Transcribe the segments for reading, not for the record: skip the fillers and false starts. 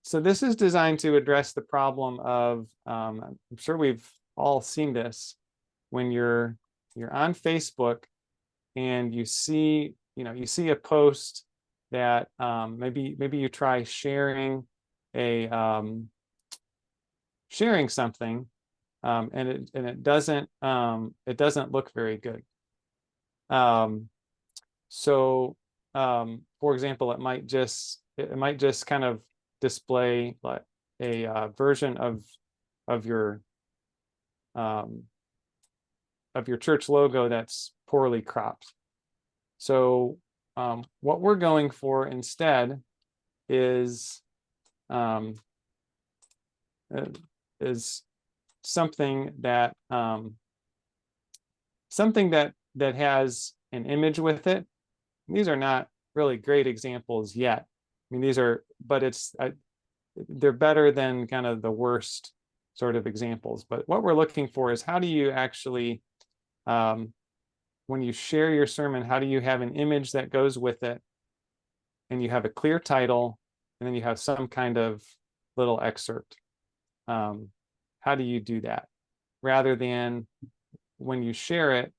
so this is designed to address the problem of, I'm sure we've all seen this, when you're on Facebook and you see a post that maybe you try sharing something, and it doesn't look very good. So for example, it might just kind of display like a version of your church logo that's poorly cropped. So what we're going for instead is something that that has an image with it. These are not really great examples yet. I mean, these are, but they're better than kind of the worst sort of examples. But what we're looking for is, how do you actually, when you share your sermon, how do you have an image that goes with it, and you have a clear title, and then you have some kind of little excerpt? How do you do that, rather than when you share it?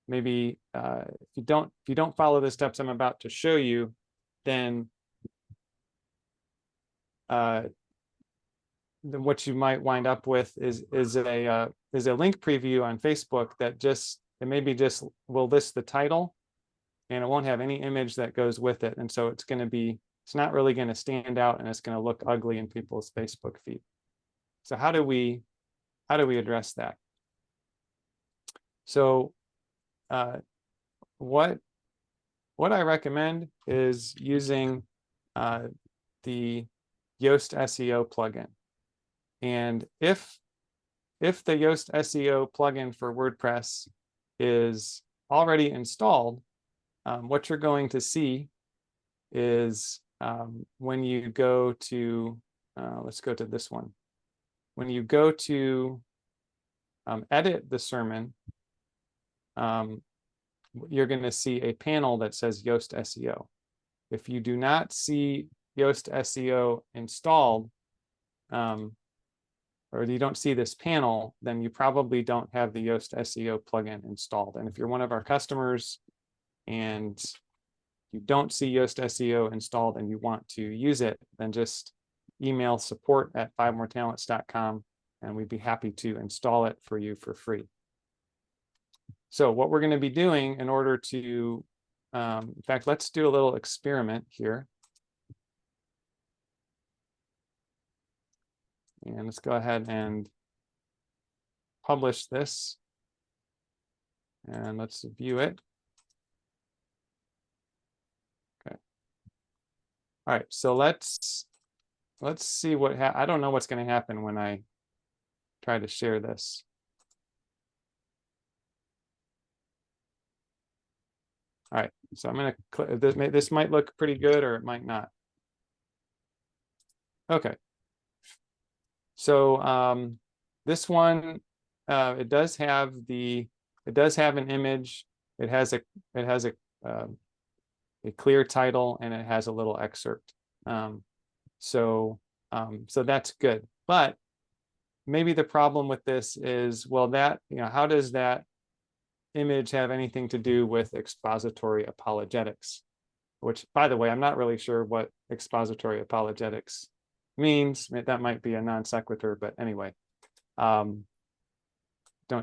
Maybe if you don't follow the steps I'm about to show you, then what you might wind up with is a link preview on Facebook that maybe just will list the title, and it won't have any image that goes with it, and so it's not really going to stand out, and it's going to look ugly in people's Facebook feed. So how do we address that? So what I recommend is using the Yoast SEO plugin. And if the Yoast SEO plugin for WordPress is already installed, what you're going to see is when you go to, let's go to this one. When you go to edit the sermon, you're going to see a panel that says Yoast SEO. If you do not see Yoast SEO installed, or you don't see this panel, then you probably don't have the Yoast SEO plugin installed. And if you're one of our customers and you don't see Yoast SEO installed and you want to use it, then just email support@5moretalents.com, and we'd be happy to install it for you for free. So what we're going to be doing in order to, in fact, let's do a little experiment here. And let's go ahead and publish this. And let's view it. Okay. All right, so let's see what I don't know what's going to happen when I try to share this. All right, so I'm going to click. This might look pretty good, or it might not. Okay. So this one, it does have an image. It has a clear title, and it has a little excerpt. So that's good. But maybe the problem with this is, well, how does that image have anything to do with expository apologetics? Which, by the way, I'm not really sure what expository apologetics means. That might be a non sequitur, but anyway, don't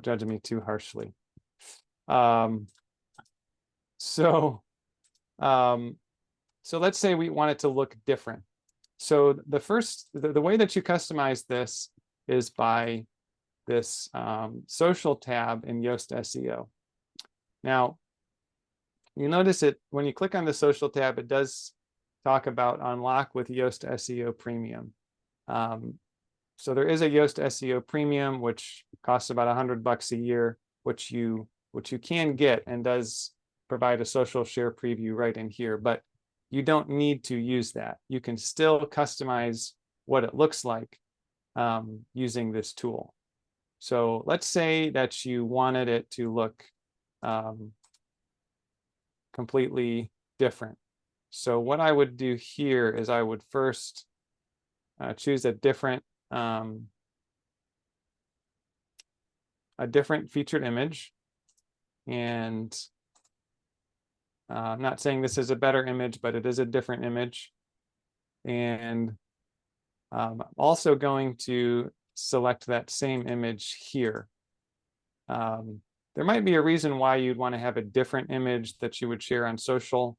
judge me too harshly. So let's say we want it to look different. So the way that you customize this is by this social tab in Yoast SEO. Now, you notice it when you click on the social tab, it does talk about unlock with Yoast SEO Premium. So there is a Yoast SEO Premium, which costs about $100 a year, which you can get, and does provide a social share preview right in here. But you don't need to use that. You can still customize what it looks like using this tool. So let's say that you wanted it to look completely different. So what I would do here is I would first choose a different featured image. And I'm not saying this is a better image, but it is a different image. And I'm also going to select that same image here. There might be a reason why you'd want to have a different image that you would share on social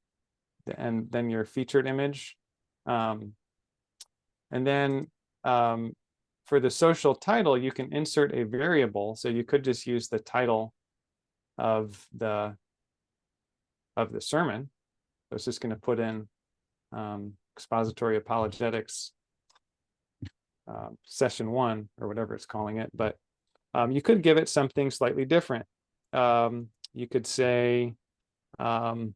and then your featured image. And then for the social title, you can insert a variable. So you could just use the title of the sermon. So it's just going to put in expository apologetics session 1 or whatever it's calling it. But you could give it something slightly different. You could say a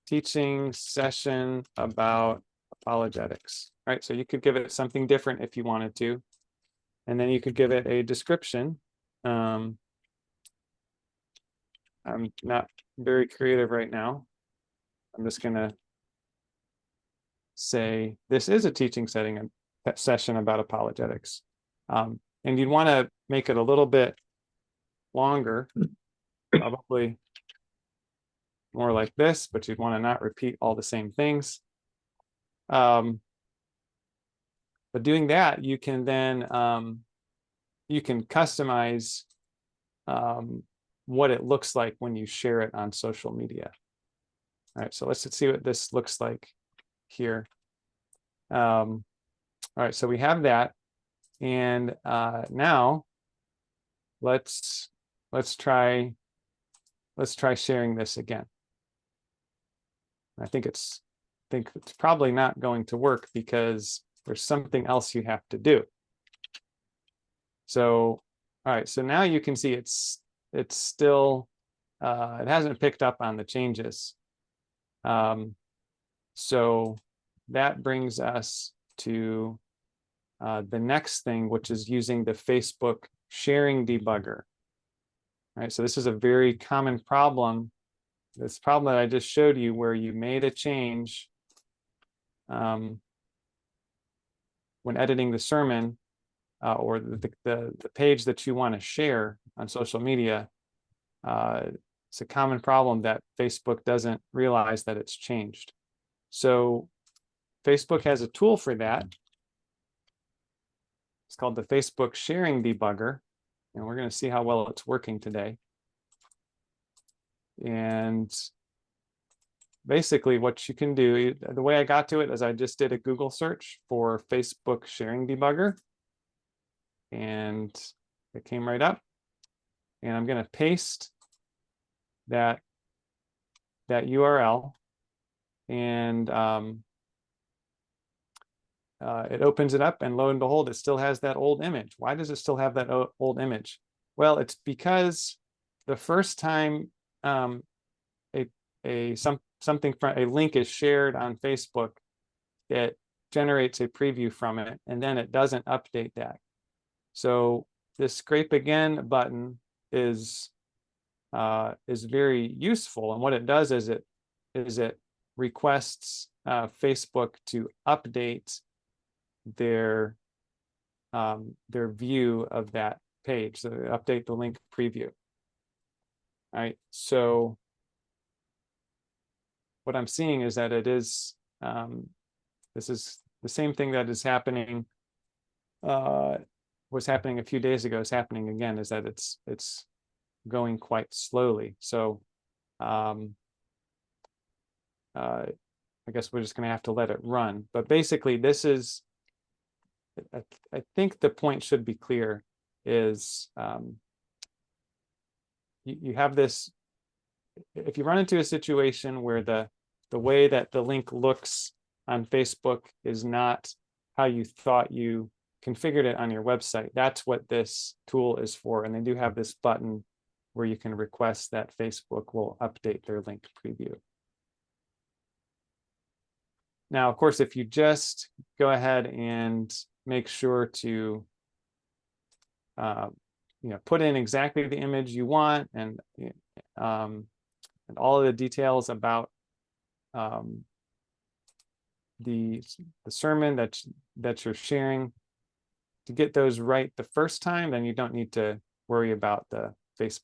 teaching session about apologetics, right? So you could give it something different if you wanted to. And then you could give it a description. I'm not very creative right now. I'm just going to say this is a teaching session about apologetics. And you'd want to make it a little bit longer, probably more like this, but you'd want to not repeat all the same things. But doing that, you can then you can customize what it looks like when you share it on social media. All right, so let's see what this looks like here. All right, so we have that, and now let's try sharing this again. I think it's probably not going to work because there's something else you have to do. So, all right, so now you can see it's still it hasn't picked up on the changes. So that brings us to the next thing, which is using the Facebook sharing debugger. All right, so this is a very common problem. This problem that I just showed you, where you made a change when editing the sermon or the page that you want to share on social media. It's a common problem that Facebook doesn't realize that it's changed. So Facebook has a tool for that. It's called the Facebook sharing debugger, and we're going to see how well it's working today. And basically what you can do, the way I got to it is I just did a Google search for Facebook sharing debugger, and it came right up. And I'm going to paste that URL, and it opens it up, and lo and behold, it still has that old image. Why does it still have that old image? Well, it's because the first time something from a link is shared on Facebook, it generates a preview from it, and then it doesn't update that. So this scrape again button is very useful, and what it does is it requests Facebook to update their view of that page, so update the link preview. All right, so what I'm seeing is that it is this is the same thing that is happening was happening a few days ago is happening again, is that it's going quite slowly. So I guess we're just going to have to let it run. But basically, this is, I think the point should be clear, is you have this, if you run into a situation where the way that the link looks on Facebook is not how you thought you configured it on your website, that's what this tool is for. And they do have this button where you can request that Facebook will update their link preview. Now, of course, if you just go ahead and make sure to put in exactly the image you want and and all of the details about the sermon that you're sharing. To get those right the first time, then you don't need to worry about the Facebook